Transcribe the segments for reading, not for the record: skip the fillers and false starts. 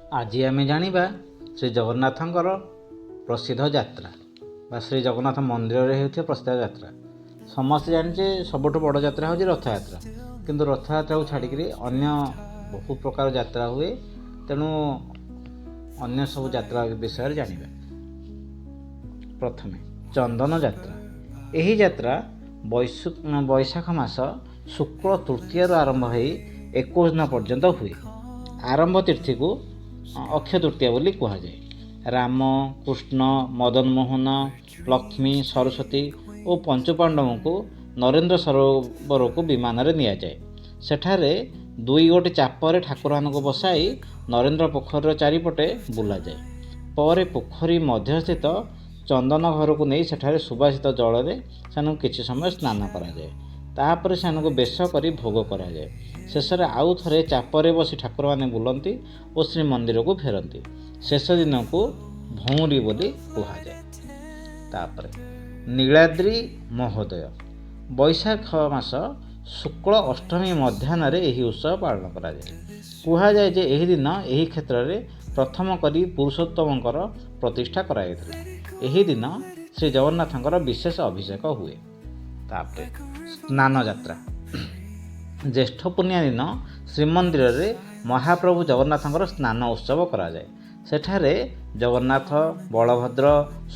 ଆଜି ଆମେ ଜାଣିବା ଶ୍ରୀ ଜଗନ୍ନାଥଙ୍କର ପ୍ରସିଦ୍ଧ ଯାତ୍ରା ବା ଶ୍ରୀ ଜଗନ୍ନାଥ ମନ୍ଦିରରେ ହେଉଥିବା ପ୍ରସିଦ୍ଧ ଯାତ୍ରା। ସମସ୍ତେ ଜାଣିଛେ ସବୁଠୁ ବଡ଼ ଯାତ୍ରା ହେଉଛି ରଥଯାତ୍ରା, କିନ୍ତୁ ରଥଯାତ୍ରାକୁ ଛାଡ଼ିକରି ଅନ୍ୟ ବହୁ ପ୍ରକାର ଯାତ୍ରା ହୁଏ। ତେଣୁ ଅନ୍ୟ ସବୁ ଯାତ୍ରା ବିଷୟରେ ଜାଣିବା। ପ୍ରଥମେ ଚନ୍ଦନ ଯାତ୍ରା। ଏହି ଯାତ୍ରା ବୈଶାଖ ମାସ ଶୁକ୍ଳ ତୃତୀୟାରୁ ଆରମ୍ଭ ହୋଇ 21 ଦିନ ପର୍ଯ୍ୟନ୍ତ ହୁଏ। ଆରମ୍ଭ ତିଥିକୁ ଅକ୍ଷୟ ତୃତୀୟା ବୋଲି କୁହାଯାଏ। ରାମ, କୃଷ୍ଣ, ମଦନମୋହନ, ଲକ୍ଷ୍ମୀ, ସରସ୍ୱତୀ ଓ ପଞ୍ଚୁପାଣ୍ଡବଙ୍କୁ ନରେନ୍ଦ୍ର ସରୋବରକୁ ବିମାନରେ ନିଆଯାଏ। ସେଠାରେ 2 ଗୋଟି ଚାପରେ ଠାକୁରମାନଙ୍କୁ ବସାଇ ନରେନ୍ଦ୍ର ପୋଖରୀର ଚାରିପଟେ ବୁଲାଯାଏ। ପରେ ପୋଖରୀ ମଧ୍ୟସ୍ଥିତ ଚନ୍ଦନ ଘରକୁ ନେଇ ସେଠାରେ ସୁବାସିତ ଜଳରେ ସେମାନଙ୍କୁ କିଛି ସମୟ ସ୍ନାନ କରାଯାଏ। ତାପରେ ସେମାନଙ୍କୁ ବେଶ କରି ଭୋଗ କରାଯାଏ। ଶେଷରେ ଆଉ ଥରେ ଚାପରେ ବସି ଠାକୁରମାନେ ବୁଲନ୍ତି ଓ ଶ୍ରୀମନ୍ଦିରକୁ ଫେରନ୍ତି। ଶେଷ ଦିନକୁ ଭଉଁରୀ ବୋଲି କୁହାଯାଏ। ତାପରେ ନୀଳାଦ୍ରି ମହୋଦୟ। ବୈଶାଖ ମାସ ଶୁକ୍ଳ ଅଷ୍ଟମୀ ମଧ୍ୟାହ୍ନରେ ଏହି ଉତ୍ସବ ପାଳନ କରାଯାଏ। କୁହାଯାଏ ଯେ ଏହି ଦିନ ଏହି କ୍ଷେତ୍ରରେ ପ୍ରଥମ କରି ପୁରୁଷୋତ୍ତମଙ୍କର ପ୍ରତିଷ୍ଠା କରାଯାଇଥିଲା। ଏହି ଦିନ ଶ୍ରୀ ଜଗନ୍ନାଥଙ୍କର ବିଶେଷ ଅଭିଷେକ ହୁଏ। ତାପରେ ସ୍ନାନ ଯାତ୍ରା। ଜ୍ୟେଷ୍ଠ ପୂର୍ଣ୍ଣିମା ଦିନ ଶ୍ରୀମନ୍ଦିରରେ ମହାପ୍ରଭୁ ଜଗନ୍ନାଥଙ୍କର ସ୍ନାନ ଉତ୍ସବ କରାଯାଏ। ସେଠାରେ ଜଗନ୍ନାଥ, ବଳଭଦ୍ର,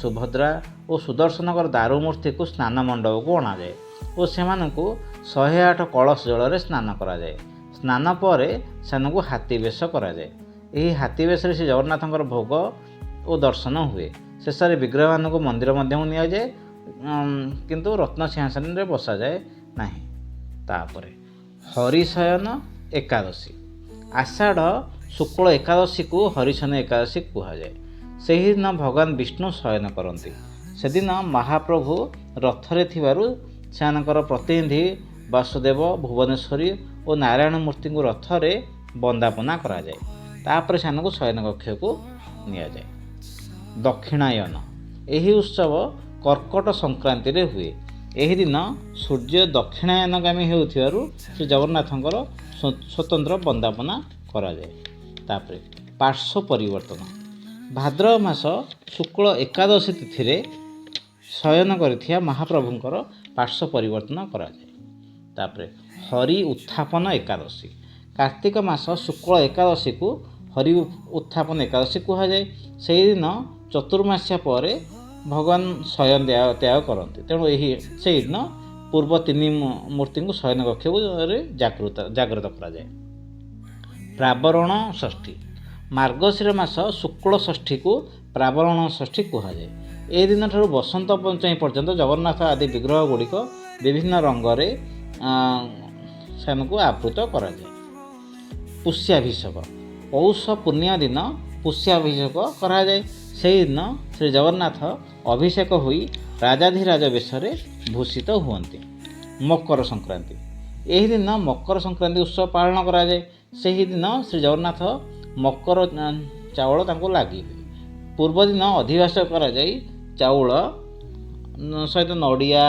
ସୁଭଦ୍ରା ଓ ସୁଦର୍ଶନଙ୍କର ଦାରୁ ମୂର୍ତ୍ତିକୁ ସ୍ନାନ ମଣ୍ଡପକୁ ଅଣାଯାଏ ଓ ସେମାନଙ୍କୁ 108 କଳସ ଜଳରେ ସ୍ନାନ କରାଯାଏ। ସ୍ନାନ ପରେ ସେମାନଙ୍କୁ ହାତୀ ବେଶ କରାଯାଏ। ଏହି ହାତୀ ବେଶରେ ଶ୍ରୀ ଜଗନ୍ନାଥଙ୍କର ଭୋଗ ଓ ଦର୍ଶନ ହୁଏ। ଶେଷରେ ବିଗ୍ରହମାନଙ୍କୁ ମନ୍ଦିର ମଧ୍ୟକୁ ନିଆଯାଏ, କିନ୍ତୁ ରତ୍ନ ସିଂହାସନରେ ବସାଯାଏ ନାହିଁ। ତାପରେ ହରିଶୟନ ଏକାଦଶୀ। ଆଷାଢ଼ ଶୁକ୍ଳ ଏକାଦଶୀକୁ ହରିଶୟନ ଏକାଦଶୀ କୁହାଯାଏ। ସେହିଦିନ ଭଗବାନ ବିଷ୍ଣୁ ଶୟନ କରନ୍ତି। ସେଦିନ ମହାପ୍ରଭୁ ରଥରେ ଥିବାରୁ ସେମାନଙ୍କର ପ୍ରତିନିଧି ବାସୁଦେବ, ଭୁବନେଶ୍ୱରୀ ଓ ନାରାୟଣ ମୂର୍ତ୍ତିଙ୍କୁ ରଥରେ ବନ୍ଦାପନା କରାଯାଏ। ତାପରେ ସେମାନଙ୍କୁ ଶୟନ କକ୍ଷକୁ ନିଆଯାଏ। ଦକ୍ଷିଣାୟନ। ଏହି ଉତ୍ସବ କର୍କଟ ସଂକ୍ରାନ୍ତିରେ ହୁଏ। ଏହି ଦିନ ସୂର୍ଯ୍ୟ ଦକ୍ଷିଣାୟନଗାମୀ ହେଉଥିବାରୁ ଶ୍ରୀ ଜଗନ୍ନାଥଙ୍କର ସ୍ୱତନ୍ତ୍ର ବନ୍ଦାପନା କରାଯାଏ। ତାପରେ ପାର୍ଶ୍ୱ ପରିବର୍ତ୍ତନ। ଭାଦ୍ରବ ମାସ ଶୁକ୍ଳ ଏକାଦଶୀ ତିଥିରେ ଶୟନ କରିଥିବା ମହାପ୍ରଭୁଙ୍କର ପାର୍ଶ୍ୱ ପରିବର୍ତ୍ତନ କରାଯାଏ। ତାପରେ ହରି ଉତ୍ଥାପନ ଏକାଦଶୀ। କାର୍ତ୍ତିକ ମାସ ଶୁକ୍ଳ ଏକାଦଶୀକୁ ହରି ଉତ୍ଥାପନ ଏକାଦଶୀ କୁହାଯାଏ। ସେହିଦିନ ଚତୁର୍ମାସ୍ୟା ପରେ ଭଗବାନ ଶୟନ ତ୍ୟାଗ କରନ୍ତି। ତେଣୁ ସେହିଦିନ ପୂର୍ବ 3 ମୂର୍ତ୍ତିଙ୍କୁ ଶୟନ କକ୍ଷରେ ଜାଗ୍ରତ କରାଯାଏ। ପ୍ରାବରଣ ଷଷ୍ଠୀ। ମାର୍ଗଶିର ମାସ ଶୁକ୍ଳ ଷଷ୍ଠୀକୁ ପ୍ରାବରଣ ଷଷ୍ଠୀ କୁହାଯାଏ। ଏହି ଦିନଠାରୁ ବସନ୍ତ ପଞ୍ଚମୀ ପର୍ଯ୍ୟନ୍ତ ଜଗନ୍ନାଥ ଆଦି ବିଗ୍ରହ ଗୁଡ଼ିକ ବିଭିନ୍ନ ରଙ୍ଗରେ ସେମାନଙ୍କୁ ଆବୃତ କରାଯାଏ। ପୁଷ୍ୟାଭିଷେକ। ପୌଷ ପୂର୍ଣ୍ଣିମା ଦିନ ପୁଷ୍ୟାଭିଷେକ କରାଯାଏ। ସେହିଦିନ ଶ୍ରୀ ଜଗନ୍ନାଥ ଅଭିଷେକ ହୋଇ ରାଜାଧିରାଜ ବେଶରେ ଭୂଷିତ ହୁଅନ୍ତି। ମକର ସଂକ୍ରାନ୍ତି। ଏହି ଦିନ ମକର ସଂକ୍ରାନ୍ତି ଉତ୍ସବ ପାଳନ କରାଯାଏ। ସେହିଦିନ ଶ୍ରୀ ଜଗନ୍ନାଥ ମକର ଚାଉଳ ତାଙ୍କୁ ଲାଗି ହୁଏ। ପୂର୍ବଦିନ ଅଧିବାସ କରାଯାଇ ଚାଉଳ ସହିତ ନଡ଼ିଆ,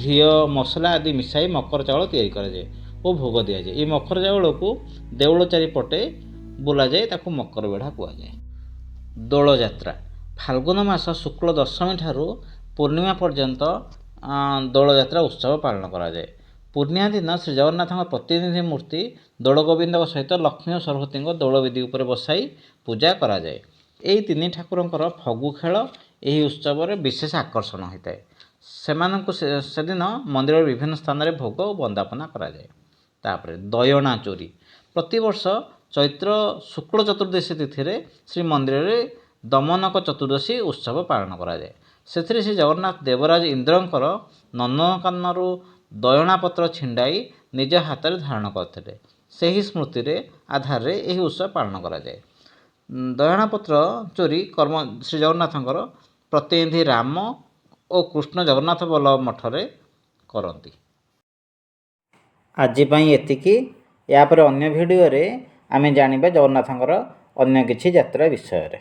ଘିଅ, ମସଲା ଆଦି ମିଶାଇ ମକର ଚାଉଳ ତିଆରି କରାଯାଏ ଓ ଭୋଗ ଦିଆଯାଏ। ଏହି ମକର ଚାଉଳକୁ ଦେଉଳ ଚାରିପଟେ ବୁଲାଯାଏ, ତାକୁ ମକର ବେଢ଼ା କୁହାଯାଏ। ଦୋଳଯାତ୍ରା। ଫାଲ୍ଗୁନ ମାସ ଶୁକ୍ଳ ଦଶମୀ ଠାରୁ ପୂର୍ଣ୍ଣିମା ପର୍ଯ୍ୟନ୍ତ ଦୋଳଯାତ୍ରା ଉତ୍ସବ ପାଳନ କରାଯାଏ। ପୂର୍ଣ୍ଣିମା ଦିନ ଶ୍ରୀ ଜଗନ୍ନାଥଙ୍କ ପ୍ରତିନିଧି ମୂର୍ତ୍ତି ଦୋଳଗୋବିନ୍ଦଙ୍କ ସହିତ ଲକ୍ଷ୍ମୀ ଓ ସରସ୍ୱତୀଙ୍କ ଦୋଳବେଦୀ ଉପରେ ବସାଇ ପୂଜା କରାଯାଏ। ଏହି 3 ଠାକୁରଙ୍କର ଫଗୁ ଖେଳ ଏହି ଉତ୍ସବରେ ବିଶେଷ ଆକର୍ଷଣ ହୋଇଥାଏ। ସେମାନଙ୍କୁ ସେଦିନ ମନ୍ଦିରର ବିଭିନ୍ନ ସ୍ଥାନରେ ଭୋଗ ଓ ବନ୍ଦାପନା କରାଯାଏ। ତାପରେ ଦୟଣା ଚୋରି। ପ୍ରତିବର୍ଷ ଚୈତ୍ର ଶୁକ୍ଳ ଚତୁର୍ଦ୍ଦଶୀ ତିଥିରେ ଶ୍ରୀମନ୍ଦିରରେ ଦମନକ ଚତୁର୍ଦ୍ଦଶୀ ଉତ୍ସବ ପାଳନ କରାଯାଏ। ସେଥିରେ ଶ୍ରୀ ଜଗନ୍ନାଥ ଦେବରାଜ ଇନ୍ଦ୍ରଙ୍କର ନନ୍ଦନକାନନରୁ ଦୟଣା ପତ୍ର ଛିଣ୍ଡାଇ ନିଜ ହାତରେ ଧାରଣ କରିଥିଲେ। ସେହି ସ୍ମୃତିରେ ଆଧାରରେ ଏହି ଉତ୍ସବ ପାଳନ କରାଯାଏ। ଦୟଣା ପତ୍ର ଚୋରି କର୍ମ ଶ୍ରୀ ଜଗନ୍ନାଥଙ୍କର ପ୍ରତିନିଧି ରାମ ଓ କୃଷ୍ଣ ଜଗନ୍ନାଥ ବଲ୍ଲଭ ମଠରେ କରନ୍ତି। ଆଜି ପାଇଁ ଏତିକି। ଏହାପରେ ଅନ୍ୟ ଭିଡ଼ିଓରେ ଆମେ ଜାଣିବା ଜଗନ୍ନାଥଙ୍କର ଅନ୍ୟ କିଛି ଯାତ୍ରା ବିଷୟରେ।